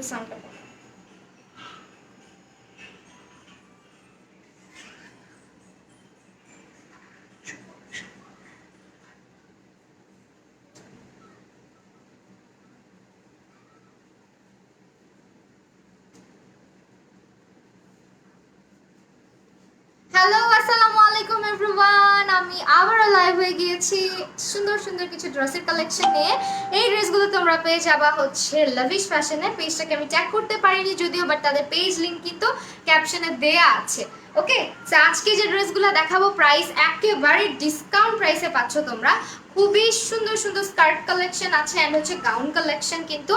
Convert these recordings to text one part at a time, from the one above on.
সাউন্ডটা। হ্যালো, আসসালামু আলাইকুম এভরিওয়ান। আমি আবারও লাইভ হয়ে গিয়েছি সুন্দর সুন্দর কিছু ড্রেসের কালেকশন নিয়ে। এই ড্রেসগুলো তোমরা পেয়ে যাবা হচ্ছে লাভিশ ফ্যাশনে। পেজটাকে আমি ট্যাগ করতে পারিনি যদিও, বাট তাদের পেজ লিংক কিন্তু ক্যাপশনে দেয়া আছে। ওকে, তো আজকে যে ড্রেসগুলো দেখাবো প্রাইস একেবারে ডিসকাউন্ট প্রাইসে পাচ্ছ তোমরা। খুবই সুন্দর সুন্দর স্কার্ট কালেকশন আছে অ্যান্ড হচ্ছে গাউন কালেকশন কিন্তু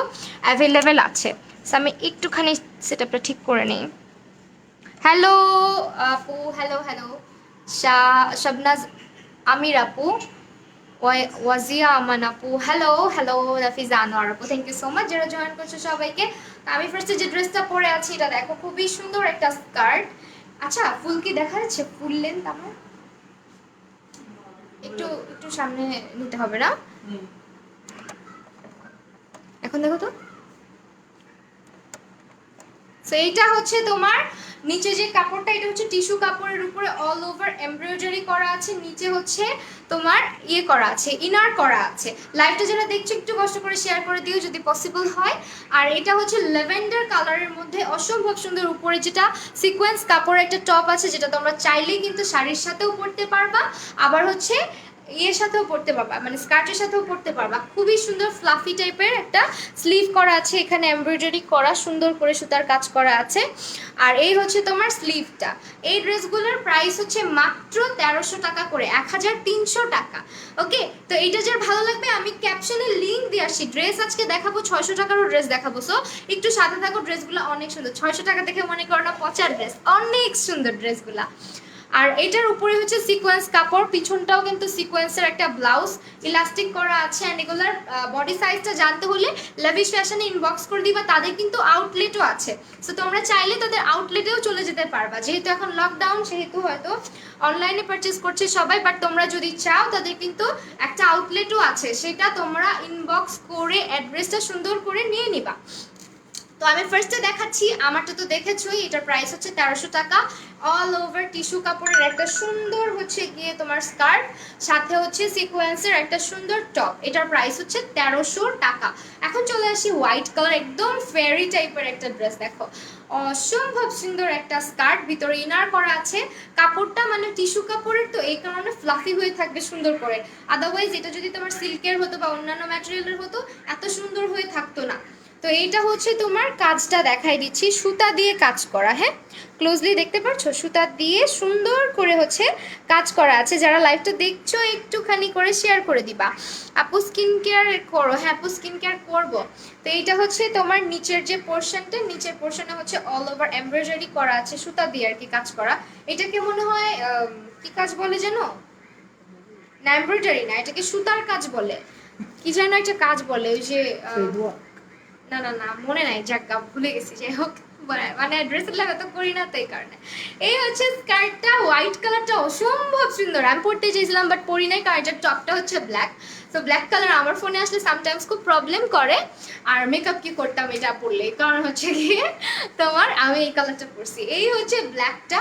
অ্যাভেলেবেল আছে। সো আমি একটুখানি সেটআপটা ঠিক করে নিই। হ্যালো আপু, হ্যালো হ্যালো, শাবনাজ আমির আপু, ওয়াজিয়া আমান আপু, হ্যালো হ্যালো, রাফিজা আনোয়ার আপু, থ্যাংক ইউ সো মাচ যারা জয়েন করছো সবাইকে। আমি ফার্স্টে যে ড্রেসটা পরে আছি এটা দেখো, খুবই সুন্দর একটা স্কার্ট। আচ্ছা, ফুল কি দেখা যাচ্ছে? ফুল লেন্থ আমার একটু একটু সামনে নিতে হবে না? এখন দেখো তো। সো এইটা হচ্ছে তোমার নিচে যে কাপড়টা, এটা হচ্ছে টিস্যু কাপড়ের উপরে অল ওভার এমব্রয়ডারি করা আছে। নিচে হচ্ছে তোমার ইয়ে করা আছে, ইনার করা আছে। লাইভটা যারা দেখছো একটু কষ্ট করে শেয়ার করে দিও যদি পসিবল হয়। আর এটা হচ্ছে ল্যাভেন্ডার কালারের মধ্যে অসম্ভব সুন্দর। উপরে যেটা সিকোয়েন্স কাপড়ের একটা টপ আছে, যেটা তোমরা চাইলেই কিন্তু শাড়ির সাথেও পরতে পারবা, আবার হচ্ছে ইয়ের সাথেও পরতে পারবা, মানে স্কার্টের সাথেও পরতে পারবা। খুবই সুন্দর ফ্লাফি টাইপের একটা স্লিভ করা আছে, এখানে এমব্রয়ডারি করা সুন্দর করে সুতার কাজ করা আছে। আর এই হচ্ছে তোমার স্লিভটা। এই ড্রেসগুলোর প্রাইস হচ্ছে মাত্র 1300 টাকা করে, 1300 টাকা। ওকে, তো এইটা যার ভালো লাগবে আমি ক্যাপশনে লিঙ্ক দিয়ে আসি। ড্রেস আজকে দেখাবো 600 টাকারও ড্রেস দেখাবো। সো একটু সাথে থাকো, ড্রেসগুলো অনেক সুন্দর। 600 টাকা দেখে মনে করো না পচার ড্রেস, অনেক সুন্দর ড্রেসগুলা। আর এটার উপরে হচ্ছে সিকোয়েন্স কাপড়, পিছনটাও কিন্তু সিকোয়েন্সের একটা ব্লাউজ ইলাস্টিক করা আছে। অ্যান্ড এগুলোর বডি সাইজটা জানতে হলে লাভিশ ফ্যাশনে ইনবক্স করে দিবা, তাদের কিন্তু আউটলেটও আছে। সো তোমরা চাইলে তাদের আউটলেটেও চলে যেতে পারবা, যেহেতু এখন লকডাউন সেহেতু হয়তো অনলাইনে পারচেস করছে সবাই, বাট তোমরা যদি চাও তাদের কিন্তু একটা আউটলেটও আছে, সেটা তোমরা ইনবক্স করে অ্যাড্রেসটা সুন্দর করে নিয়ে নিবা। তো আমি ফার্স্টে দেখাচ্ছি আমারটা, তো দেখেছোই। এটার প্রাইস হচ্ছে 1300 টাকা। অল ওভার টিস্যু কাপড়ের একটা সুন্দর হচ্ছে গিয়ে তোমার স্কার্ট, সাথে হচ্ছে সিকোয়েন্সের একটা সুন্দর টপ। এটার প্রাইস হচ্ছে 1300 টাকা। এখন চলে আসি হোয়াইট কালার, একদম ফেরি টাইপের একটা ড্রেস। দেখো অসম্ভব সুন্দর একটা স্কার্ট, ভিতরে ইনার করা আছে। কাপড়টা মানে টিস্যু কাপড়ের, তো এই কারণে ফ্লাফি হয়ে থাকবে সুন্দর করে। আদারওয়াইজ এটা যদি তোমার সিল্কের হতো বা অন্যান্য ম্যাটেরিয়ালের হতো এত সুন্দর হয়ে থাকতো না। তো এইটা হচ্ছে তোমার কাজটা দেখাই দিচ্ছি, সুতা দিয়ে কাজ করা। হ্যাঁ, ক্লোজলি দেখতে পাচ্ছ, সুতা দিয়ে সুন্দর করে হচ্ছে কাজ করা আছে। যারা লাইভটা দেখছো একটুখানি করে শেয়ার করে দিবা। আপু স্কিন কেয়ার করো? হ্যাঁ আপু স্কিন কেয়ার করবো। তো এইটা হচ্ছে তোমার নিচের যে পোর্শনটা, নিচের পোর্শনে হচ্ছে অল ওভার এমব্রয়ডারি করা আছে, সুতা দিয়ে আর কি কাজ করা। এটাকে মনে হয় কি কাজ বলে যেন, না এমব্রয়ডারি না, এটাকে সুতার কাজ বলে, কি যেন একটা কাজ বলে, ওই যে না না না মনে নাই, যাক ভুলে গেছি। যাই হোক, মানে ড্রেসের লাগা তো করি না, তো এই কারণে। এই হচ্ছে স্কার্টটা, হোয়াইট কালারটা অসম্ভব সুন্দর। আমি পরতে চেয়েছিলাম বাট পরি নাই, কারণ এটার টপটা হচ্ছে ব্ল্যাক। তো ব্ল্যাক কালার আমার ফোনে আসলে সামটাইমস খুব প্রবলেম করে, আর মেকআপ কি করতাম এটা পরলে, কারণ হচ্ছে গিয়ে তোমার আমি এই কালারটা পরছি। এই হচ্ছে ব্ল্যাকটা,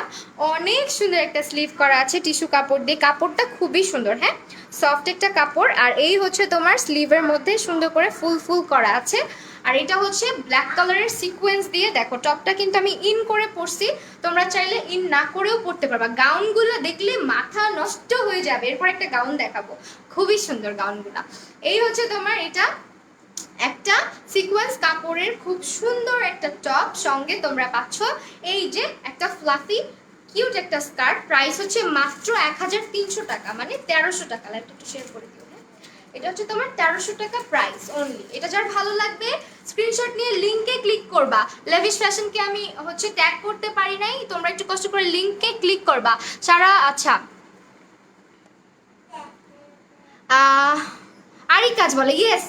অনেক সুন্দর একটা স্লিভ করা আছে টিস্যু কাপড় দিয়ে। কাপড়টা খুবই সুন্দর, হ্যাঁ সফট একটা কাপড়। আর এই হচ্ছে তোমার স্লিভের মধ্যে সুন্দর করে ফুল ফুল করা আছে। আর এটা হচ্ছে ব্ল্যাক কালারের সিকোয়েন্স দিয়ে। দেখো টপটা কিন্তু আমি ইন করে পরছি, তোমরা চাইলে ইন না করেও পরতে পারবা। গাউনগুলো দেখলে মাথা নষ্ট হয়ে যাবে। এরপর একটা গাউন দেখাবো, খুবই সুন্দর গাউনগুলো। এই হচ্ছে তোমার এটা একটা সিকোয়েন্স কাপড়ের খুব সুন্দর একটা টপ, সঙ্গে তোমরা পাচ্ছ এই যে একটা ফ্লাফি কিউট একটা স্কার্ট। প্রাইস হচ্ছে মাত্র 1300 টাকা, মানে 1300 টাকা। লাইভটা একটু শেয়ার করে দিও। এটা হচ্ছে তোমার 1300 টাকা প্রাইস অনলি। এটা যার ভালো লাগবে স্ক্রিনশট নিয়ে লিংকে ক্লিক করবা। লেভিশ ফ্যাশনকে আমি হচ্ছে ট্যাগ করতে পারি নাই, তোমরা একটু কষ্ট করে লিংকে ক্লিক করবা সারা। আচ্ছা আরি কাজ বলে, ইয়েস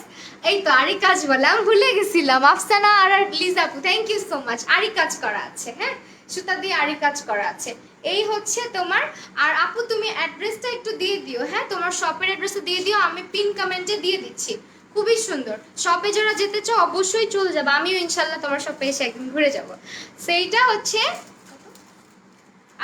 এই তো আরি কাজ বলে, আমি ভুলে গেছিলাম। আফসানা আর লিজা আপু, থ্যাংক ইউ সো মাচ। আরি কাজ করা আছে, হ্যাঁ সুতা দিয়ে আরি কাজ করা আছে। এই হচ্ছে তোমার। আর আপু তুমি অ্যাড্রেসটা একটু দিয়ে দিও, হ্যাঁ তোমার শপের অ্যাড্রেসটা দিয়ে দিও, আমি পিন কমেন্টে দিয়ে দিচ্ছি। খুবই সুন্দর। শপে যারা যেতে চাও অবশ্যই চলে যাবে, আমিও ইনশাল্লাহ তোমার শপে এসে একদিন ঘুরে যাব। সেইটা হচ্ছে,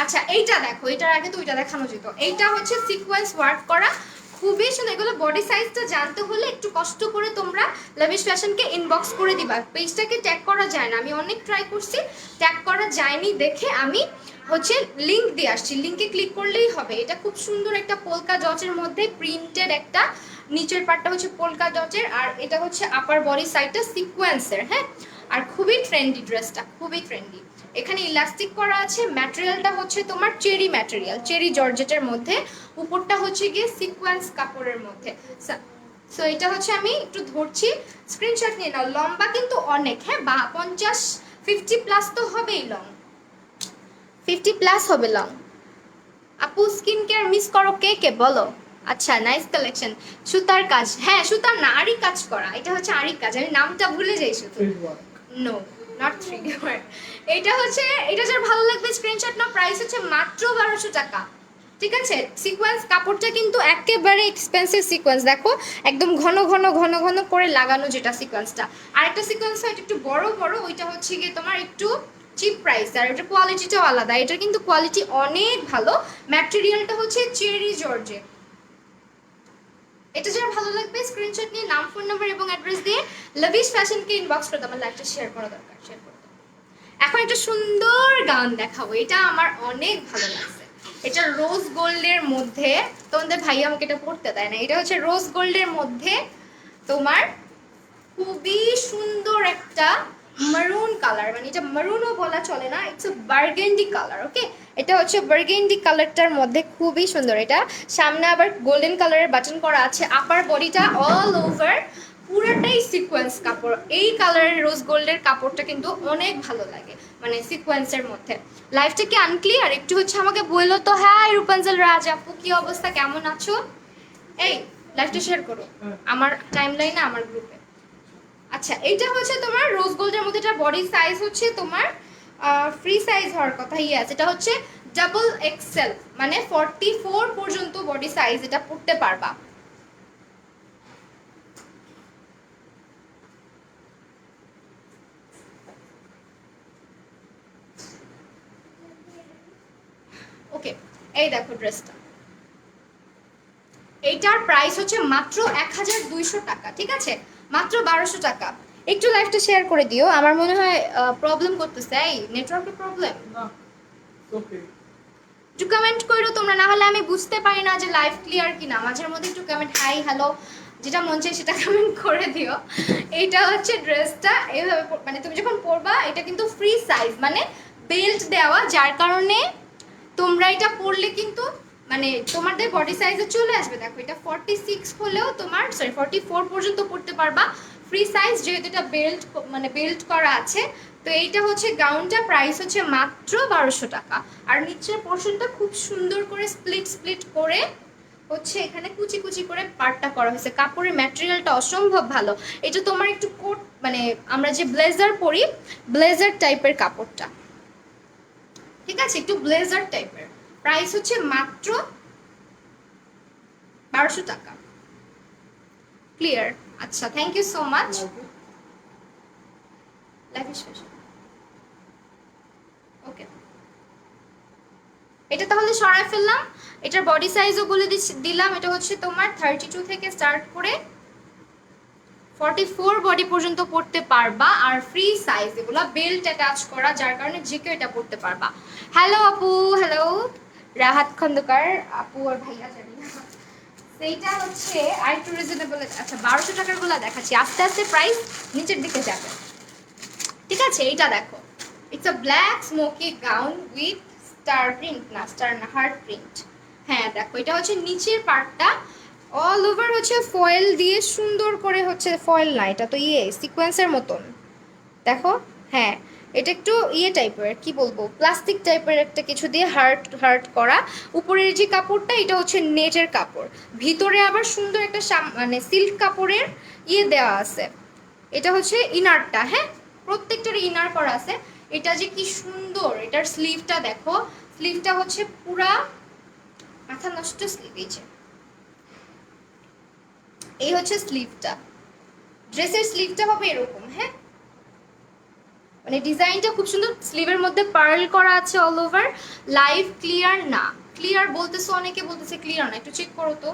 আচ্ছা এইটা দেখো, এটার আগে তো ওইটা দেখানো যেত। এইটা হচ্ছে সিকোয়েন্স ওয়ার্ক করা, খুবই সুন্দর। এগুলো বডি সাইজটা জানতে হলে একটু কষ্ট করে তোমরা লাভিশ ফ্যাশনকে ইনবক্স করে দিবা। পেজটাকে ট্যাগ করা যায় না, আমি অনেক ট্রাই করছি, ট্যাগ করা যায়নি দেখে আমি হচ্ছে লিংক দিয়ে আসছি, লিংকে ক্লিক করলেই হবে। এটা খুব সুন্দর একটা পোলকা ডটের মধ্যে প্রিন্টেড একটা, নিচের পার্টটা হচ্ছে পোলকা ডটের, আর এটা হচ্ছে আপার বডি সাইডটা সিকোয়েন্সের। হ্যাঁ, আর খুবই ট্রেন্ডি ড্রেসটা, খুবই ট্রেন্ডি। এখানে ইলাস্টিক করা আছে, ম্যাটেরিয়ালটা হচ্ছে তোমার চেরি ম্যাটেরিয়াল, চেরি জর্জেটের মধ্যে, উপরটা হচ্ছে গিয়ে সিকোয়েন্স কাপড়ের মধ্যে। সো এটা হচ্ছে আমি একটু ধরছি, স্ক্রিনশট নিয়ে নাও। লম্বা কিন্তু অনেক, হ্যাঁ, 50 প্লাস তো হবেই, লং 50 প্লাস হবে লং। আপু স্কিন কেয়ার মিস করো কে কে বলো। আচ্ছা, নাইস কালেকশন। সুতার কাজ, হ্যাঁ সুতার না, আরি কাজ করা, এটা হচ্ছে আরি কাজ, আমি নামটা ভুলে যাই শুধু। No, not 3D work. এটা হচ্ছে, এটা যার ভালো লাগবে স্ক্রিনশট নাও। প্রাইস হচ্ছে মাত্র 1200 টাকা, ঠিক আছে। সিকোয়েন্স কাপড়টা কিন্তু একেবারে এক্সপেন্সিভ সিকোয়েন্স, দেখো একদম ঘন ঘন ঘন ঘন করে লাগানো যেটা সিকোয়েন্সটা। আরেকটা সিকোয়েন্স হয় একটু বড় বড়, ওইটা হচ্ছে গিয়ে তোমার একটু চিপ প্রাইস, আর এটা কোয়ালিটিটাও আলাদা। এটার কিন্তু কোয়ালিটি অনেক ভালো। ম্যাটেরিয়ালটা হচ্ছে চেরি জর্জে। এটা যারা ভালো লাগবে স্ক্রিনশট নিয়ে নাম, ফোন নাম্বার এবং অ্যাড্রেস দিয়ে লাভিশ ফ্যাশনকে ইনবক্স করে আমার লাইভটা শেয়ার করা দরকার, শেয়ার করতে। এখন একটা সুন্দর গাউন দেখাবো, এটা আমার অনেক ভালো লাগছে। এটা রোজ গোল্ডের মধ্যে, তোমাদের ভাই আমাকে এটা পড়তে দেয় না। এটা হচ্ছে রোজ গোল্ডের মধ্যে তোমার খুবই সুন্দর একটা মারুন কালার, মানে এটা মারুনও বলা চলে না, ইটস আ বার্গেন্ডি কালার। ওকে, এটা হচ্ছে বার্গেন্ডি কালারটার মধ্যে খুবই সুন্দর। এটা সামনে আবার গোল্ডেন কালারের বাটন করা আছে, আপার বডিটা অল ওভার পুরোটাই সিকোয়েন্স কাপড়। এই কালারের রোজ গোল্ডের কাপড়টা কিন্তু অনেক ভালো লাগে, মানে সিকোয়েন্সের মধ্যে। লাইফটা কি আনক্লিয়ার? একটু হচ্ছে আমাকে বললো তো। হ্যাঁ রূপাঞ্জল রাজ আপু, কি অবস্থা, কেমন আছো? এই লাইফটা শেয়ার করো আমার টাইম লাইনে, আমার গ্রুপে। আচ্ছা, এইটা হচ্ছে তোমার রোজ গোল্ডের মধ্যে, এটা বডি সাইজ হচ্ছে তোমার ফ্রি সাইজ হওয়ার কথা। ইয়েস, এটা হচ্ছে ডাবল এক্সেল, মানে 44 পর্যন্ত বডি সাইজ এটা পড়তে পারবা। ওকে, এই দেখো ড্রেসটা, এইটার প্রাইস হচ্ছে মাত্র 1200 টাকা, ঠিক আছে, মাত্র 1200 টাকা। একটু লাইভটা শেয়ার করে দিও, আমার মনে হয় প্রবলেম করতেছে, এই নেটওয়ার্কের প্রবলেম। একটু কমেন্ট করো তোমরা, না হলে আমি বুঝতে পারি না যে লাইভ ক্লিয়ার কিনা। মাঝের মধ্যে একটু কমেন্ট, হাই হ্যালো যেটা মন চাই সেটা কমেন্ট করে দিও। এইটা হচ্ছে ড্রেসটা, এইভাবে মানে তুমি যখন পরবা, এটা কিন্তু ফ্রি সাইজ, মানে বেল্ট দেওয়া, যার কারণে তোমরা এটা পরলে কিন্তু মানে তোমাদের বডি সাইজে চলে আসবে। দেখো এটা 46 হলেও তোমার, সরি 44 পর্যন্ত পড়তে পারবা, ফ্রি সাইজ, যেহেতু এটা বেল্ট, মানে বেল্ট করা আছে। তো এইটা হচ্ছে গাউনটা, প্রাইস হচ্ছে মাত্র 1200 টাকা। আর নিচের পোর্শনটা খুব সুন্দর করে স্প্লিট স্প্লিট করে হচ্ছে এখানে কুচি কুচি করে পার্টটা করা হয়েছে। কাপড়ের ম্যাটেরিয়ালটা অসম্ভব ভালো। এটা তোমার একটু কোট, মানে আমরা যে ব্লেজার পরি, ব্লেজার টাইপের কাপড়টা, ঠিক আছে, একটু ব্লেজার টাইপের। প্রাইস হচ্ছে মাত্র 1200 টাকা। ক্লিয়ার? আচ্ছা, thank you so much. Lavish fashion, okay, এটা তাহলে সরাই ফেললাম। এটার বডি সাইজও বলে দিলাম। এটা হচ্ছে তোমার 32 থেকে স্টার্ট করে 44 বডি পর্যন্ত পড়তে পারবা, আর ফ্রি সাইজ, এগুলো বেল্ট অ্যাটাচ করা, যার কারণে যে কেউ এটা পড়তে পারবা। হ্যালো আপু, হ্যালো রাহাত খন্দকার আপু আর ভাইয়া, জানি না সেইটা হচ্ছে আরেকটু রিজনেবল। আচ্ছা, 1200 টাকার গুলা দেখাচ্ছি, আস্তে আস্তে প্রাইস নিচের দিকে যাবে, ঠিক আছে। এইটা দেখো, it's a black smoky gown with star print, না স্টার না, হার্ট প্রিন্ট। হ্যাঁ দেখো, এটা হচ্ছে নিচের পার্টটা অল ওভার হচ্ছে ফয়েল দিয়ে সুন্দর করে, হচ্ছে ফয়েল না, এটা তো সিকোয়েন্সের মতন, দেখো। হ্যাঁ, এটা একটু টাইপের, কি বলবো, প্লাস্টিক টাইপের একটা কিছু দিয়ে হার্ট হার্ট করা। উপরের যে কাপড়টা, এটা হচ্ছে নেটের কাপড়, ভিতরে আবার সুন্দর একটা মানে সিল্ক কাপড়ের দেওয়া আছে। এটা হচ্ছে ইনারটা, হ্যাঁ, প্রত্যেকটার ইনার করা আছে। এটা যে কি সুন্দর, এটার স্লিভটা দেখো, স্লিভটা হচ্ছে পুরা মাথা নষ্ট স্লিভ। এই হচ্ছে স্লিভটা, ড্রেসের স্লিভটা হবে এরকম, হ্যাঁ, মানে ডিজাইনটা খুব সুন্দর, স্লিভের মধ্যে পার্ল করা আছে অল ওভার। লাইভ ক্লিয়ার না, ক্লিয়ার বলতেছো অনেকে, বলতেছে ক্লিয়ার না, একটু চেক করো তো।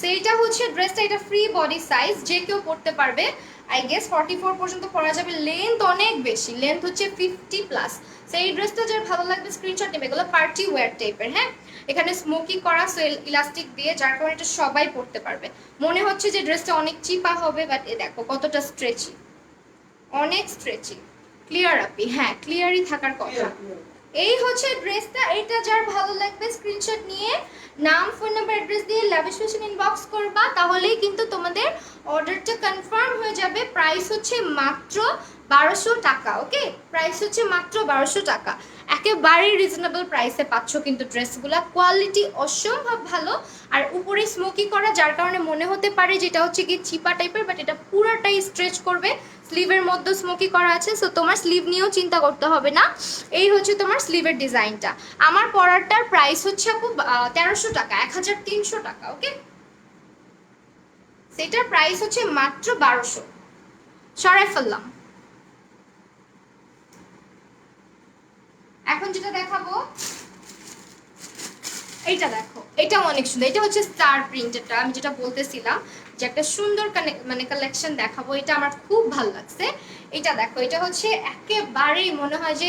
সেইটা হচ্ছে ড্রেসটা, এটা ফ্রি বডি সাইজ, যে কেউ পরতে পারবে। আই গেস 44 পর্যন্ত পরা যাবে। লেন্থ অনেক বেশি, লেন্থ হচ্ছে 50+। সেই ড্রেসটা যার ভালো লাগবে স্ক্রিনশট নেবে। এগুলো পার্টি ওয়্যার টাইপের, হ্যাঁ, এখানে স্মোকি করা ইলাস্টিক দিয়ে, যার কারণে এটা সবাই পরতে পারবে। মনে হচ্ছে যে ড্রেসটা অনেক চিপা হবে, বাট এ দেখো কতটা স্ট্রেচি, অনেক স্ট্রেচি। ক্লিয়ার আপি, হ্যাঁ ক্লিয়ারই থাকার কথা। এই হচ্ছে ড্রেসটা, এটা যার ভালো লাগবে স্ক্রিনশট নিয়ে নাম, ফোন নাম্বার, অ্যাড্রেস দিয়ে লাভিশ ফ্যাশন ইনবক্স করবা, তাহলেই কিন্তু তোমাদের অর্ডারটা কনফার্ম হয়ে যাবে। প্রাইস হচ্ছে মাত্র 1200 টাকা। ওকে, প্রাইস হচ্ছে মাত্র 1200 টাকা। একেবারেই রিজনেবল প্রাইসে পাচ্ছ কিন্তু ড্রেসগুলো, কোয়ালিটি অসম্ভব ভালো। আর উপরে স্মোকি করা, যার কারণে মনে হতে পারে যেটা হচ্ছে কি চিপা টাইপের, বাট এটা পুরাটাই স্ট্রেচ করবে। স্লিভের মধ্যে স্মোকি করা আছে, সো তোমার স্লিভ নিয়েও চিন্তা করতে হবে না। এই হচ্ছে তোমার স্লিভের ডিজাইনটা। আমার পরারটার প্রাইস হচ্ছে আপু 1300 টাকা, 1300 টাকা। ওকে, সেটার প্রাইস হচ্ছে মাত্র 1200। সরাই ফেললাম। এখন যেটা দেখাবো, এইটা দেখো, এটা অনেক সুন্দর। এটা হচ্ছে স্টার প্রিন্টেডটা, আমি যেটা বলতেছিলাম যে একটা সুন্দর মানে কালেকশন দেখাবো, এটা আমার খুব ভালো লাগছে। এটা দেখো, এটা হচ্ছে একেবারেই মনে হয় যে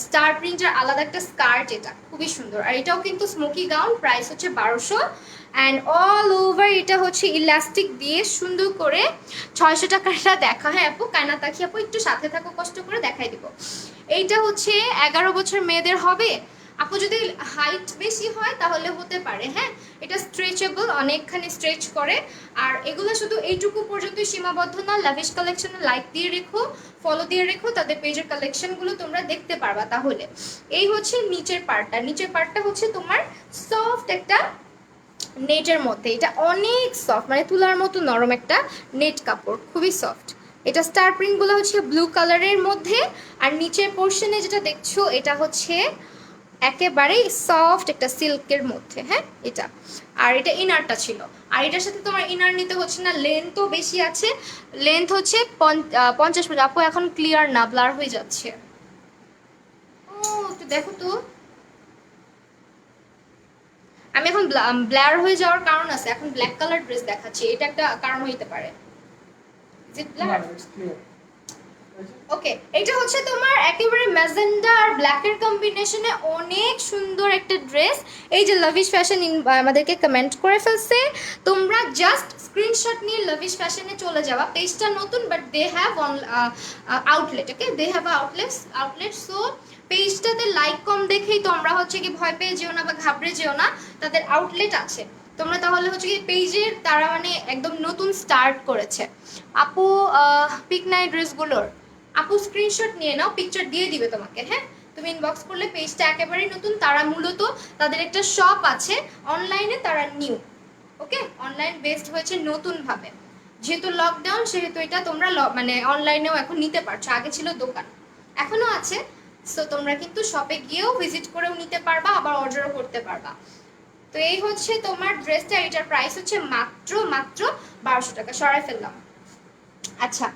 স্টার প্রিন্টের আলাদা একটা স্কার্ট, এটা খুবই সুন্দর। আর এটাও কিন্তু স্মোকি গাউন, প্রাইস হচ্ছে 1200। অ্যান্ড অল ওভার এটা হচ্ছে ইলাস্টিক দিয়ে সুন্দর করে 600 টাকাটা দেখা। হ্যাঁ আপু, কায়না তাকি আপু একটু সাথে থাকো, কষ্ট করে দেখাই দিব। এইটা হচ্ছে 11 বছর মেয়েদের হবে আপু, যদি হাইট বেশি হয় তাহলে হতে পারে। হ্যাঁ, এটা স্ট্রেচেবল, অনেকখানি স্ট্রেচ করে। আর এগুলো শুধু এইটুকু পর্যন্তই সীমাবদ্ধ না। লাভিশ কালেকশনে লাইক দিয়ে রেখো, ফলো দিয়ে রেখো, তাদের পেজের কালেকশনগুলো তোমরা দেখতে পারবা। তাহলে এই হচ্ছে নিচের পার্টটা। নিচের পার্টটা হচ্ছে তোমার সফট একটা নেটের মধ্যে, এটা অনেক সফট, মানে তুলার মতো নরম একটা নেট কাপড়, খুবই সফট। এটা স্টার প্রিন্টগুলো হচ্ছে ব্লু কালারের মধ্যে। আর নিচের পোর্শনে যেটা দেখছো, এটা হচ্ছে একেবারেই সফট একটা সিল্কের মধ্যে। হ্যাঁ, এটা আর এটা ইনারটা ছিল। আর এটার সাথে তোমার ইনার নিতে হচ্ছে না, লেন্থও বেশি আছে। লেন্থ হচ্ছে 50 মিটার। আপু এখন ক্লিয়ার না, ব্লার হয়ে যাচ্ছে। ও একটু দেখো তো, আমি এখন ব্লার হয়ে যাওয়ার কারণ আছে, এখন ব্ল্যাক কালার ড্রেস দেখাচ্ছি, এটা একটা কারণ হইতে পারে। ওকে, এটা হচ্ছে তোমার একেবারে ম্যাজেন্ডা আর ব্ল্যাকের কম্বিনেশনে অনেক সুন্দর একটা ড্রেস। এই যে লাভিশ ফ্যাশন আমাদেরকে কমেন্ট করে ফেলছে, তোমরা জাস্ট স্ক্রিনশট নিয়ে লাভিশ ফ্যাশনে চলে যাওয়া। পেজটা নতুন, but they have an outlet. Okay, they have outlet. So পেজটাতে লাইক কম দেখেই তোমরা হচ্ছে কি ভয় পেয়ে যেও না বা ঘাবড়ে যেও না, তাদের আউটলেট আছে। তোমরা তাহলে হচ্ছে কি পেজের তারা মানে একদম নতুন স্টার্ট করেছে। আপু পিক নাই ড্রেসগুলোর, আপু স্ক্রিনশট নিয়ে নাও, পিকচার দিয়ে দিবে তোমাকে। হ্যাঁ, তুমি ইনবক্স করলে, পেজটা একেবারেই নতুন। তারা মূলত তাদের একটা শপ আছে অনলাইনে, তারা নিউ। ওকে, অনলাইন বেসড হয়েছে নতুনভাবে, যেহেতু লকডাউন সেহেতু এটা তোমরা মানে অনলাইনেও এখন নিতে পারছো। আগে ছিল দোকান, এখনো আছে। সো তোমরা কিন্তু শপে গিয়েও ভিজিট করেও নিতে পারবা, আবার অর্ডারও করতে পারবা। তো এই হচ্ছে তোমার ড্রেসটা, এটার প্রাইস হচ্ছে মাত্র 1200 টাকা। সরাই ফেললাম। আচ্ছা,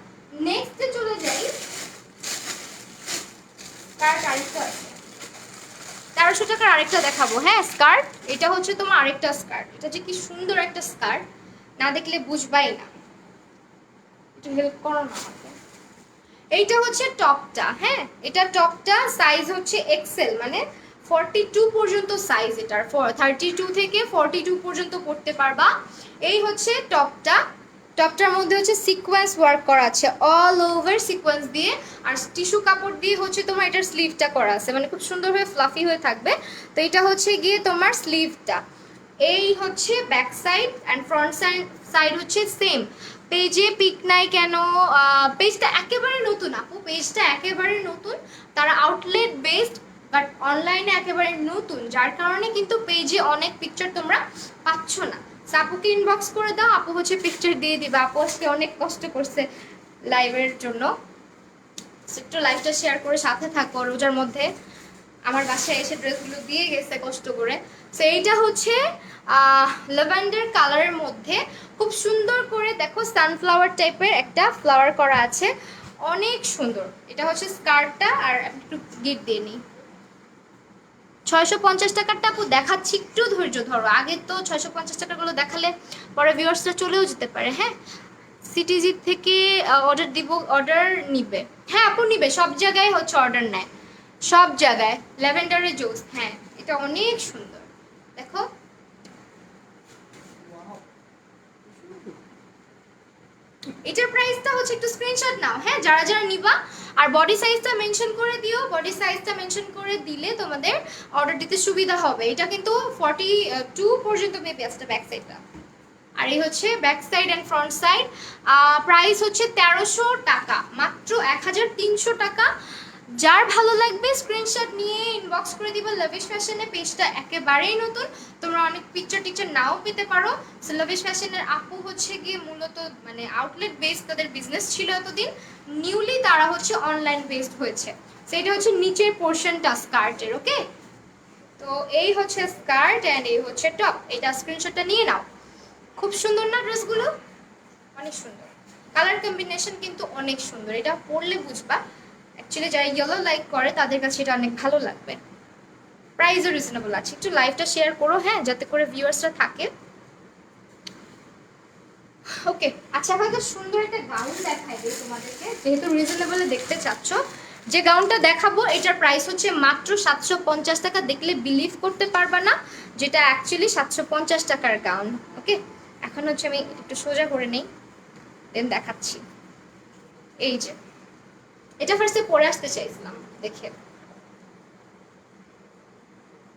নেক্সটে চলে যাই। স্কার্ট আরেকটা আছে, 1300 টাকার আরেকটা দেখাবো। হ্যাঁ, স্কার্ট, এটা হচ্ছে তোমার আরেকটা স্কার্ট। এটা যে কি সুন্দর একটা স্কার্ট, না দেখলে বুঝবাই না। একটু হেল্প করো না আমাকে। এইটা হচ্ছে টপটা। হ্যাঁ, এটা টপটা সাইজ হচ্ছে এক্সেল, মানে 42 পর্যন্ত সাইজ এটার। 32 থেকে 42 পর্যন্ত পড়তে পারবা। এই হচ্ছে টপটা। টপটার মধ্যে হচ্ছে সিকোয়েন্স ওয়ার্ক করা আছে, অল ওভার সিকোয়েন্স দিয়ে। আর টিস্যু কাপড় দিয়ে হচ্ছে তোমার এটার স্লিভটা করা আছে, মানে খুব সুন্দরভাবে ফ্লাফি হয়ে থাকবে। তো এটা হচ্ছে গিয়ে তোমার স্লিভটা। এই হচ্ছে back side, and front side হচ্ছে সেম। পেজে পিক নাই কেন? পেজটা একেবারে নতুন আপু, পেজটা একেবারে নতুন। তারা আউটলেট বেসড, বাট অনলাইনে একেবারে নতুন, যার কারণে কিন্তু পেজে অনেক পিকচার তোমরা পাচ্ছ না। আপুকে ইনবক্স করে দাও, আপু হচ্ছে পিকচার দিয়ে দিবে। আপু আজকে অনেক কষ্ট করছে লাইভের জন্য, একটু লাইভটা শেয়ার করে সাথে থাকো রোজার মধ্যে। আমার বাসায় এসে ড্রেসগুলো দিয়ে গেছে কষ্ট করে। সো এইটা হচ্ছে ল্যাভেন্ডার কালারের মধ্যে খুব সুন্দর করে দেখো সানফ্লাওয়ার টাইপের একটা ফ্লাওয়ার করা আছে, অনেক সুন্দর। এটা হচ্ছে স্কার্টটা, আর একটু গিট দিয়ে নিই। 650 টাকারটা আপু দেখাচ্ছি, একটু ধৈর্য ধরো। আগে তো 650 টাকাগুলো দেখালে পরে ভিউয়ার্সরা চলেও যেতে পারে। হ্যাঁ, সিটিজি থেকে অর্ডার দিব, অর্ডার নিবে। হ্যাঁ আপু নিবে, সব জায়গায় হচ্ছে অর্ডার নেয়, সব জায়গায়। ল্যাভেন্ডারের জোস, হ্যাঁ এটা অনেক সুন্দর। দেখো এটার প্রাইসটা হচ্ছে, একটু স্ক্রিনশট নাও হ্যাঁ যারা যারা নিবা, আর বডি সাইজটা মেনশন করে দিও। বডি সাইজটা মেনশন করে দিলে তোমাদের অর্ডার দিতে সুবিধা হবে। এটা কিন্তু 42 পর্যন্ত মেপে আসছে ব্যাক সাইডটা, আর এই হচ্ছে back side and front side. Price হচ্ছে 1300 টাকা, মাত্র 1300 টাকা। যার ভালো লাগবে স্ক্রিনশট নিয়ে ইনবক্স করে দিবা লাভিশ ফ্যাশনে। পেজটা একেবারেই নতুন, তোমরা অনেক পিকচার টিকচার নাও পেতে পারো। সো লাভিশ ফ্যাশনের আপু হচ্ছে গিয়ে মূলত মানে আউটলেট বেসড তাদের বিজনেস ছিল এতদিন, নিউলি তারা হচ্ছে অনলাইন বেসড হয়েছে। সেটা হচ্ছে নিচের পোর্শনটা স্কার্টের। ওকে, তো এই হচ্ছে স্কার্ট অ্যান্ড এই হচ্ছে টপ। এটা স্ক্রিনশটটা নিয়ে নাও। খুব সুন্দর না ড্রেসগুলো, অনেক সুন্দর। কালার কম্বিনেশন কিন্তু অনেক সুন্দর, এটা পরলে বুঝবা। অ্যাকচুয়ালি যারা ইয়েলো লাইক করে তাদের কাছে এটা অনেক ভালো লাগবে। প্রাইসও রিজনেবল আছে। একটু লাইভটা শেয়ার করো হ্যাঁ, যাতে করে ভিউয়ার্সরা থাকে। ওকে, আচ্ছা হয়তো সুন্দর একটা গাউন দেখাই দিই তোমাদেরকে, যেহেতু রিজনেবলে দেখতে চাচ্ছ। যে গাউনটা দেখাবো এটার প্রাইস হচ্ছে মাত্র 750 টাকা। দেখলে বিলিভ করতে পারবা না যেটা অ্যাকচুয়ালি 750 টাকার গাউন। ওকে, এখন হচ্ছে আমি একটু সোজা করে নেই, দেন দেখাচ্ছি। এই যে এটা ফার্স্টে পরে আসতে চাইছিলাম, দেখে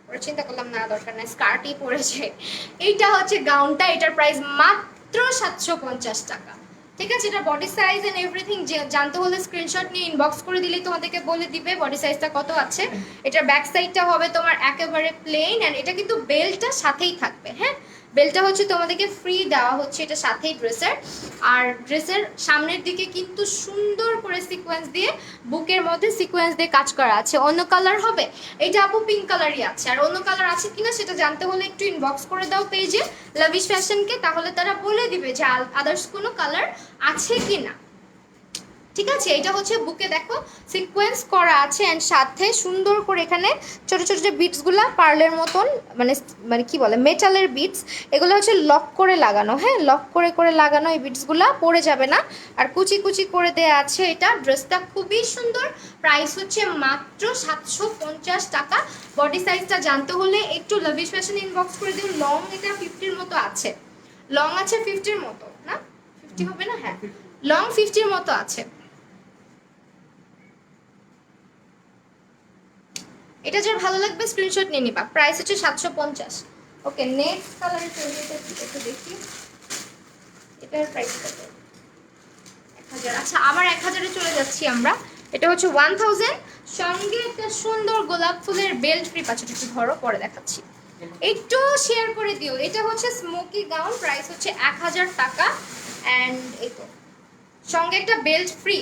পরে চিন্তা করলাম না দরকার নাই, স্কার্টই পরেছে। এইটা হচ্ছে গাউনটা, এটার প্রাইস মাত্র 750 টাকা। ঠিক আছে, এটা বডি সাইজ এন্ড এভরিথিং জানতে হলে স্ক্রিনশট নিয়ে ইনবক্স করে দিলেই তোমাদেরকে বলে দিবে বডি সাইজটা কত আছে। এটার ব্যাক সাইডটা হবে তোমার একেবারে প্লেন, এন্ড এটা কিন্তু বেল্টটা সাথেই থাকবে। হ্যাঁ, বেল্টটা হচ্ছে তোমাদেরকে ফ্রি দেওয়া হচ্ছে এটা সাথেই ড্রেসের। আর ড্রেসের সামনের দিকে কিন্তু সুন্দর করে সিকোয়েন্স দিয়ে, বুকের মধ্যে সিকোয়েন্স দিয়ে কাজ করা আছে। অন্য কালার হবে, এটা আপু পিঙ্ক কালারই আছে। আর অন্য কালার আছে কিনা সেটা জানতে হলে একটু ইনবক্স করে দাও পেজে লাভিশ ফ্যাশনকে, তাহলে তারা বলে দিবে যে আদার্স কোনো কালার আছে কিনা। ঠিক আছে, এটা হচ্ছে বুকে দেখো সিকোয়েন্স করা আছে, অ্যান্ড সাথে সুন্দর করে এখানে ছোট ছোট যে বিটসগুলো পার্লের মতন, মানে মানে কি বলে মেটালের বিটস, এগুলো হচ্ছে লক করে লাগানো। হ্যাঁ, লক করে করে লাগানো, এই বিটসগুলো পড়ে যাবে না। আর কুচি কুচি করে দেয়া আছে। এটা ড্রেসটা খুবই সুন্দর। প্রাইস হচ্ছে মাত্র 750 টাকা। বডি সাইজটা জানতে হলে একটু লাভিশ ফ্যাশন ইনবক্স করে দিও। লং এটা 50-র মতো আছে, লং আছে 50-র মতো না, 50 হবে না, হ্যাঁ লং 50-র মতো আছে। এটা যার ভালো লাগবে স্ক্রিনশট নিয়ে নিবা। প্রাইস হচ্ছে 750। ওকে, নেক্সট কালারের তৈরি একটু দেখি, এটার প্রাইস কত? 1000। আচ্ছা, আবার 1000-এ চলে যাচ্ছি আমরা। এটা হচ্ছে 1000, সঙ্গে একটা সুন্দর গোলাপ ফুলের বেল্ট ফ্রি পাচ্ছ। একটু ধরো, পরে দেখাচ্ছি। একটু শেয়ার করে দিও। এটা হচ্ছে স্মোকি গাউন, প্রাইস হচ্ছে 1000 টাকা। অ্যান্ড এই তো সঙ্গে একটা বেল্ট ফ্রি।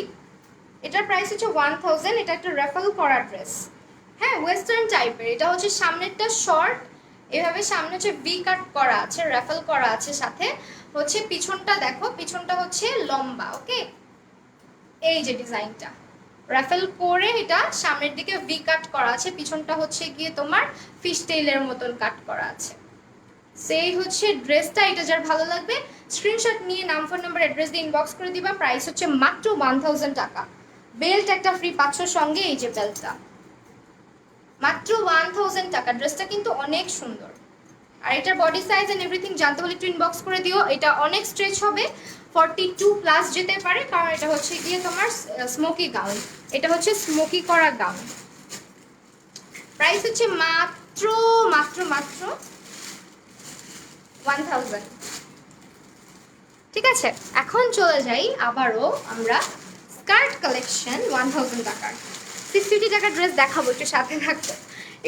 এটার প্রাইস হচ্ছে 1000। এটা একটা রেফাল করা ড্রেস, হ্যাঁ ওয়েস্টার্ন টাইপের। এটা হচ্ছে সামনেরটা শর্ট, এভাবে সামনে হচ্ছে ভি কাট করা আছে, রেফাল করা আছে। সাথে হচ্ছে পিছনটা দেখো, পিছনটা হচ্ছে লম্বা। ওকে, এই যে ডিজাইনটা রেফাল করে এটা সামনের দিকে ভি কাট করা আছে, পিছনটা হচ্ছে গিয়ে তোমার ফিশ টেইলের মতন কাট করা আছে। সেই হচ্ছে ড্রেসটা। এটা যার ভালো লাগবে স্ক্রিনশট নিয়ে নাম, ফোন নাম্বার, অ্যাড্রেস দিয়ে ইনবক্স করে দিবা। প্রাইস হচ্ছে মাত্র 1000 টাকা। বেল্ট একটা ফ্রি পাচ্ছ সঙ্গে, এই যে বেল্টটা মাত্র 1000 টাকা। ড্রেসটা কিন্তু অনেক সুন্দর। আর এটার বডি সাইজ এন্ড এভরিথিং জানতে হলে একটু ইনবক্স করে দিও। এটা অনেক স্ট্রেচ হবে, 42+ যেতে পারে, কারণ এটা হচ্ছে গিয়ে তোমার স্মোকি গাউন। এটা হচ্ছে স্মোকি করা গাউন। প্রাইস হচ্ছে মাত্র মাত্র মাত্র 1000। ঠিক আছে, এখন চলে যাই আবারও আমরা স্কার্ট কালেকশন। 1000 টাকার 650 টাকার ড্রেস দেখাবো, একটু সাথে থাকো,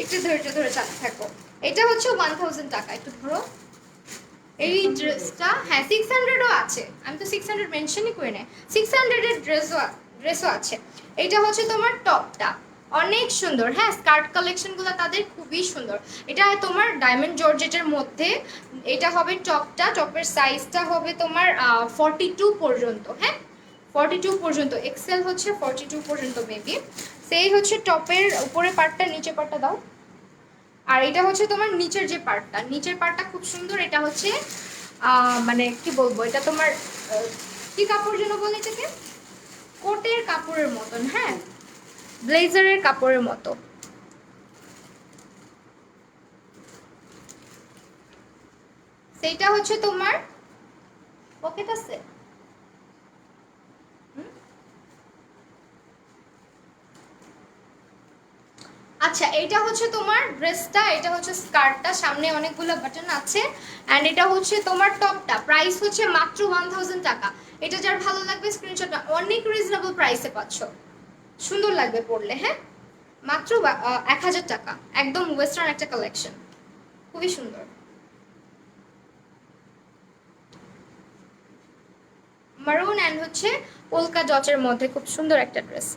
একটু ধৈর্য ধরে সাথে থাকো। এটা হচ্ছে 1000 টাকা। একটু ধরো, এই ড্রেসটা হ্যাঁ 600-ও আছে, আমি তো 600 মেনশনই করি না। 600-এর ড্রেসও আছে। এটা হচ্ছে তোমার টপটা, অনেক সুন্দর। হ্যাঁ, স্কার্ট কালেকশনগুলো তাদের খুবই সুন্দর। এটা তোমার ডায়মন্ড জর্জেটের মধ্যে, এটা হবে টপটা, টপের সাইজটা হবে তোমার 42 পর্যন্ত। হ্যাঁ, 42 পর্যন্ত, এক্সেল হচ্ছে 42 পর্যন্ত মেবি। সেই হচ্ছে টপের উপরে পার্টটা, নিচে পার্টটা দাও। আর এটা হচ্ছে তোমার নিচের যে পার্টটা, নিচের পার্টটা খুব সুন্দর। এটা হচ্ছে মানে কি বলবো, এটা তোমার কি কাপড় যেন বলে এটাকে, কোটের কাপড়ের মতন। হ্যাঁ, ব্লেজারের কাপড়ের মতো। সেইটা হচ্ছে তোমার পকেট আছে। আচ্ছা, এটা হচ্ছে তোমার ড্রেসটা, এটা হচ্ছে স্কার্টটা, সামনে অনেকগুলো বাটন আছে। অ্যান্ড এটা হচ্ছে তোমার টপটা, প্রাইস হচ্ছে মাত্র 1000 টাকা। এটা যার ভালো লাগবে স্ক্রিনশটটা, অনেক রিজনেবল প্রাইসে পাচ্ছ, সুন্দর লাগবে পরলে। হ্যাঁ, মাত্র 1000 টাকা, একদম ওয়েস্টার্ন একটা কালেকশন, খুবই সুন্দর। মারুন অ্যান্ড হচ্ছে পোলকা ডটের মধ্যে খুব সুন্দর একটা ড্রেস।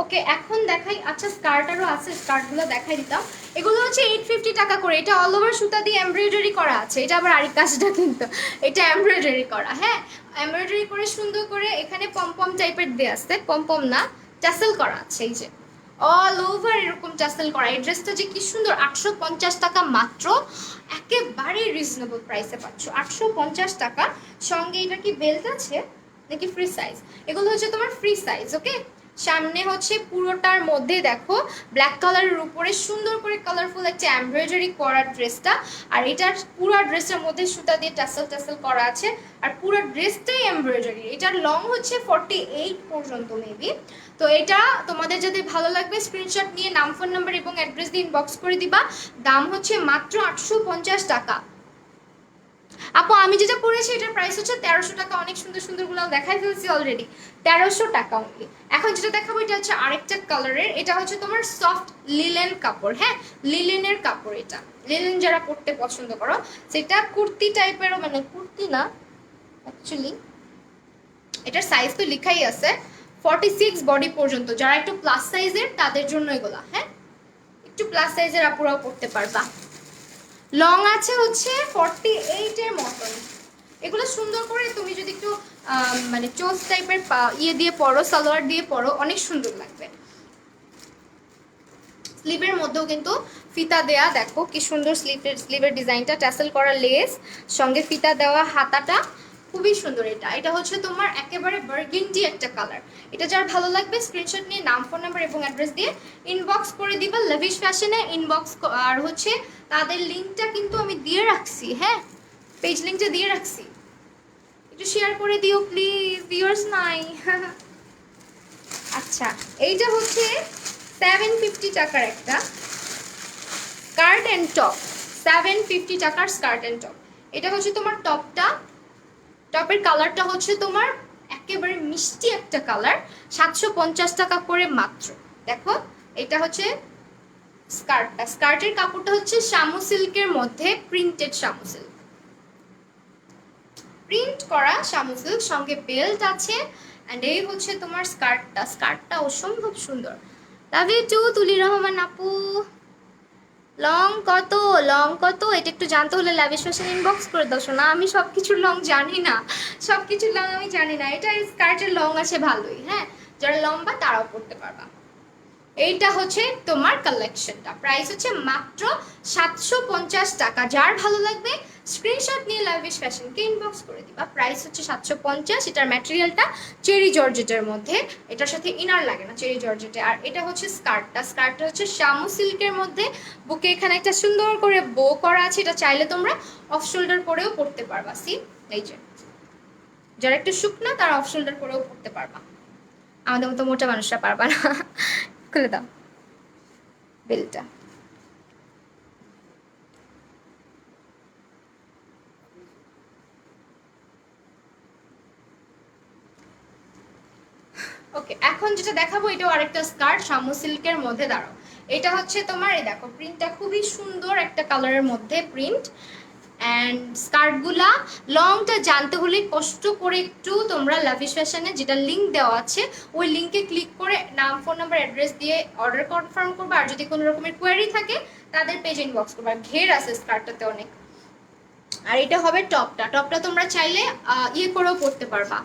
ওকে, এখন দেখাই। আচ্ছা, স্কার্ট আরও আছে, স্কার্টগুলো দেখাই দিতাম। এগুলো হচ্ছে 850 টাকা করে। এটা অল ওভার সুতা দিয়ে এমব্রয়ডারি করা আছে। এটা আবার আরেক কাজটা কিন্তু, এটা এমব্রয়ডারি করা। হ্যাঁ, এমব্রয়ডারি করে সুন্দর করে এখানে পমপম টাইপের দিয়ে আসছে, পমপম না, টাসেল করা আছে। এই যে অল ওভার এরকম টাসেল করা। এই ড্রেসটা যে কি সুন্দর, 850 টাকা মাত্র, একেবারে রিজনেবল প্রাইসে পাচ্ছ, 850 টাকা। সঙ্গে এটা কি বেল্ট আছে নাকি ফ্রি সাইজ? এগুলো হচ্ছে তোমার ফ্রি সাইজ। ওকে, সামনে হচ্ছে পুরোটার মধ্যে দেখো ব্ল্যাক কালারের উপরে সুন্দর করে কালারফুল একটা এমব্রয়ডারি করা ড্রেসটা। আর এটার পুরো ড্রেসের মধ্যে সুতা দিয়ে টাসেল টাসেল করা আছে। আর পুরো ড্রেসটাই এমব্রয়ডারি। এটার লং হচ্ছে 48 পর্যন্ত মেবি। তো এটা তোমাদের যদি ভালো লাগবে স্ক্রিনশট নিয়ে নাম, ফোন নাম্বার এবং অ্যাড্রেস দিয়ে ইনবক্স করে দিবা। দাম হচ্ছে মাত্র 850 টাকা। আপু আমি যেটা করেছি এটার প্রাইস হচ্ছে 1300 টাকা। অনেক সুন্দর সুন্দরগুলো দেখাই ফেলছি অলরেডি, 1300 টাকা অনলি। এখন যেটা দেখাবো এটা হচ্ছে আরেকটা কালারের। এটা হচ্ছে তোমার সফট লিলেন কাপড়। হ্যাঁ, লিলেনের কাপড়। এটা লিলেন যারা পরতে পছন্দ করো, সেটা কুর্তি টাইপেরও, মানে কুর্তি না অ্যাকচুয়ালি, এটার সাইজ তো লেখাই আছে 46 বডি পর্যন্ত। যারা একটু প্লাস সাইজের তাদের জন্য এগুলা। হ্যাঁ, একটু প্লাস সাইজের আপুরাও পরতে পারবা। লং আছে হচ্ছে 48 এর মতন। এগুলো সুন্দর করে তুমি যদি একটু মানে চোজ টাইপের ইয়ে দিয়ে পরো, সালোয়ার দিয়ে পরো, অনেক সুন্দর লাগবে। স্লিভের মধ্যেও কিন্তু ফিতা দেয়া, দেখো কি সুন্দর স্লিভের ডিজাইনটা, ট্যাসেল করা লেস, সঙ্গে ফিতা দেওয়া হাতাটা, খুবই সুন্দর। এটা এটা হচ্ছে তোমার একেবারে বার্গেন্ডি একটা কালার। এটা যার ভালো লাগবে স্ক্রিনশট নিয়ে নাম, ফোন নাম্বার এবং অ্যাড্রেস দিয়ে ইনবক্স করে দিবা লাভিশ ফ্যাশনে ইনবক্স। আর হচ্ছে তাদের লিঙ্কটা কিন্তু আমি দিয়ে রাখছি। হ্যাঁ, পেজ লিঙ্কটা দিয়ে রাখছি, একটু শেয়ার করে দিও প্লিজ, ভিউয়ার্স নাই। আচ্ছা, এইটা হচ্ছে 750 টাকার একটা স্কার্ট অ্যান্ড টপ, 750 টাকার স্কার্ট অ্যান্ড টপ। এটা হচ্ছে তোমার টপটা, টপের কালারটা হচ্ছে তোমার একেবারে মিষ্টি একটা কালার, 750 টাকা করে মাত্র। দেখো এটা হচ্ছে স্কার্টটা, স্কার্টের কাপড়টা হচ্ছে শামু সিল্কের মধ্যে প্রিন্টেড শামু সিল্ক, প্রিন্ট করা শামু সিল্ক, সঙ্গে বেল্ট আছে। অ্যান্ড এই হচ্ছে তোমার স্কার্টটা, স্কার্টটা অসম্ভব সুন্দর। লাভ ইউ টু তুলি রহমান আপু। লং কত, লং কত এটা একটু জানতে হলে লাভিশ ফ্যাশন ইনবক্স করে দাও শোনা। আমি সব কিছুর লং জানি না, সব কিছুর লং আমি জানি না। এটা স্কার্টের লং আছে ভালোই। হ্যাঁ, যারা লম্বা তারাও পড়তে পারবা। এইটা হচ্ছে তোমার কালেকশনটা, প্রাইস হচ্ছে মাত্র 750 টাকা। যার ভালো লাগবে স্ক্রিনশট নিয়ে লাভিশ ফ্যাশনকে ইনবক্স করে দিবা। প্রাইস হচ্ছে 750। এটার ম্যাটেরিয়ালটা চেরি জর্জেটের মধ্যে, এটার সাথে ইনার লাগে না, চেরি জর্জেটে। আর এটা হচ্ছে স্কার্টটা, স্কার্টটা হচ্ছে শামু সিল্কের মধ্যে, বুকে এখানে একটা সুন্দর করে বো করা আছে। এটা চাইলে তোমরা অফ শোল্ডার করেও পরতে পারবা। সি, এই যে যারা একটু শুকনা তারা অফ শোল্ডার করেও পরতে পারবা, আমাদের মতো মোটা মানুষরা পারবা না। খুলে দাও বেলটা। ওকে, এখন যেটা দেখাবো এটাও আরেকটা স্কার্ট শামু সিল্কের মধ্যে। দাঁড়াও, এটা হচ্ছে তোমার, এই দেখো প্রিন্টটা খুবই সুন্দর একটা কালারের মধ্যে প্রিন্ট। অ্যান্ড স্কার্টগুলা লংটা জানতে হলে কষ্ট করে একটু তোমরা লাভিশ ফ্যাশনে যেটা লিঙ্ক দেওয়া আছে ওই লিঙ্কে ক্লিক করে নাম, ফোন নাম্বার, অ্যাড্রেস দিয়ে অর্ডার কনফার্ম করবে। আর যদি কোনো রকমের কোয়ারি থাকে তাদের পেজ ইনবক্স করবে। আর ঘের আছে স্কার্টটাতে অনেক। আর এটা হবে টপটা তোমরা চাইলে ইয়ে করেও পরতে পারবা,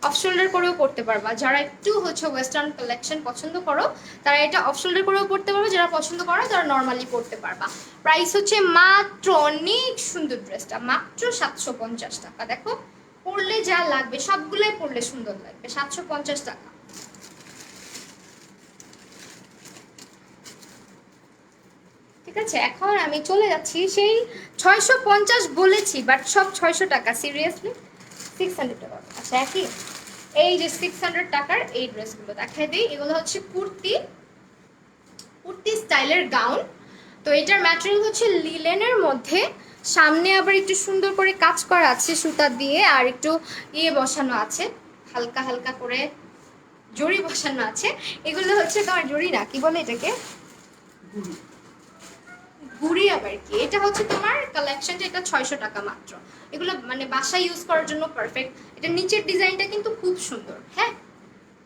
অফ শোল্ডার করেও পরতে পারবা। যারা একটু হচ্ছে ওয়েস্টার্ন কালেকশন পছন্দ করো তারা এটা অফ শোল্ডার করেও পরতে পারবে, যারা পছন্দ করো তারা নর্মালি পরতে পারবা। প্রাইস হচ্ছে মাত্র, অনেক সুন্দর ড্রেসটা, মাত্র 750 টাকা। দেখো পরলে যা লাগবে সবগুলোই পরলে সুন্দর লাগবে, 750 টাকা। ঠিক আছে, এখন আমি চলে যাচ্ছি সেই 650 বলেছি বাট সব 600 টাকা, সিরিয়াসলি 600 টাকা। আচ্ছা একই, এই যে 600 টাকার এই ড্রেসগুলো দেখাই দিই। এগুলো হচ্ছে কুর্তি স্টাইলের গাউন। তো এটার ম্যাটেরিয়াল হচ্ছে লিলেনের মধ্যে, সামনে আবার একটু সুন্দর করে কাজ করা আছে সুতা দিয়ে, আর একটু ইয়ে বসানো আছে, হালকা হালকা করে জড়ি বসানো আছে। এগুলো হচ্ছে তোমার জড়ি না, কি বলে এটাকে, ঘুরি আবার কি। এটা হচ্ছে তোমার কালেকশনটা, এটা 600 টাকা মাত্র। এগুলো মানে বাসায় ইউজ করার জন্য পারফেক্ট। এটা নিচের ডিজাইনটা কিন্তু খুব সুন্দর। হ্যাঁ,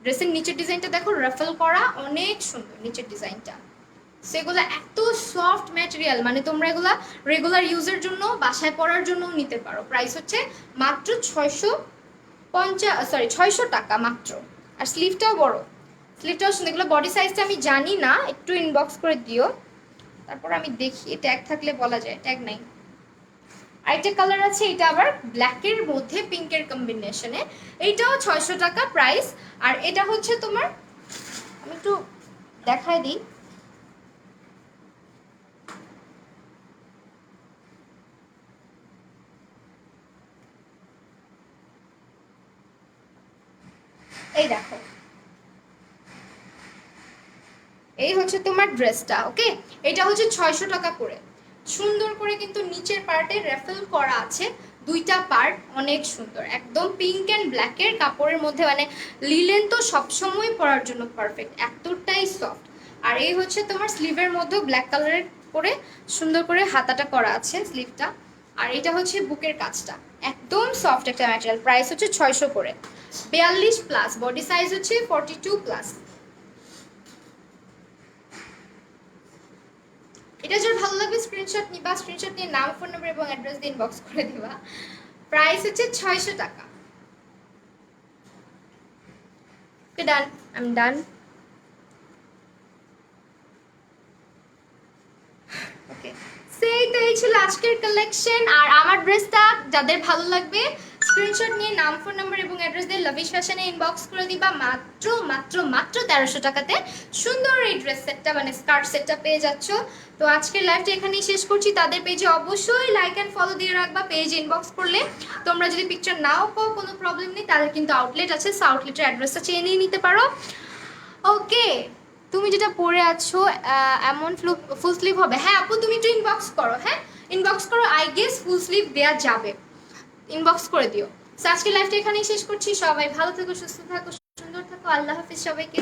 ড্রেসের নিচের ডিজাইনটা দেখো, রাফেল করা, অনেক সুন্দর নিচের ডিজাইনটা। সেগুলো এত সফট ম্যাটেরিয়াল, মানে তোমরা এগুলা রেগুলার ইউজের জন্য, বাসায় পরার জন্য নিতে পারো। প্রাইস হচ্ছে মাত্র 600 টাকা মাত্র। আর স্লিভটাও বড়, স্লিভটাও সুন্দর। এগুলো বডি সাইজটা আমি জানি না, একটু ইনবক্স করে দিও, তারপর আমি দেখি। ট্যাগ থাকলে বলা যায়, ট্যাগ নাই। আরেকটা কালার আছে, এটা আবার ব্ল্যাকের মধ্যে পিঙ্কের কম্বিনেশনে, এইটাও 600 টাকা প্রাইস। আর এটা হচ্ছে তোমার, আমি একটু দেখাই দিই, এই দেখো, এই হচ্ছে তোমার ড্রেসটা। ওকে, এটা হচ্ছে 600 টাকা করে। সুন্দর করে কিন্তু নিচের পার্টে রেফেল করা আছে, দুইটা পার্ট, অনেক সুন্দর, একদম পিঙ্ক অ্যান্ড ব্ল্যাকের কাপড়ের মধ্যে, মানে লিলেন তো সবসময় পরার জন্য পারফেক্ট, এতটাই সফট। আর এই হচ্ছে তোমার স্লিভের মধ্যে ব্ল্যাক কালারের করে সুন্দর করে হাতাটা করা আছে স্লিভটা। আর এটা হচ্ছে বুকের কাজটা, একদম সফট একটা ম্যাটেরিয়াল। প্রাইস হচ্ছে 600 করে, 42+, বডি সাইজ হচ্ছে 42+। এটা যার ভালো লাগবে স্ক্রিনশট নিবা, স্ক্রিনশট নিয়ে নাম, ফোন নাম্বার এবং অ্যাড্রেস দিয়ে ইনবক্স করে দিবা। প্রাইস হচ্ছে 600 টাকা। ওকে, ডান, আমি ডান। ওকে, সেই তো এই ছিল আজকের কালেকশন। আর আমার ড্রেসটা যাদের ভালো লাগবে স্ক্রিনশট নিয়ে নাম, ফোন নাম্বার এবং অ্যাড্রেস দিয়ে লাভিশ ফ্যাশনে ইনবক্স করে দিবা। মাত্র মাত্র মাত্র 1300 টাকাতে সুন্দর এই ড্রেস সেটটা, মানে স্কার্ট সেটটা পেয়ে যাচ্ছ। তো আজকের লাইভটা এখানেই শেষ করছি। তাদের পেজে অবশ্যই লাইক অ্যান্ড ফলো দিয়ে রাখবা। পেজ ইনবক্স করলে তোমরা যদি পিকচার নাও পাও কোনো প্রবলেম নেই, তাদের কিন্তু আউটলেট আছে, আউটলেটের অ্যাড্রেসটা চেয়ে নিয়ে নিতে পারো। ওকে, তুমি যেটা পরে আছো এমন ফুল স্লিভ হবে? হ্যাঁ আপু, তুমি একটু ইনবক্স করো। হ্যাঁ, ইনবক্স করো, আই গেস ফুল স্লিভ দেওয়া যাবে, ইনবক্স করে দিও। আজকে লাইভটা এখানেই শেষ করছি। সবাই ভালো থাকো, সুস্থ থাকো, সুন্দর থাকো। আল্লাহ হাফিজ সবাইকে।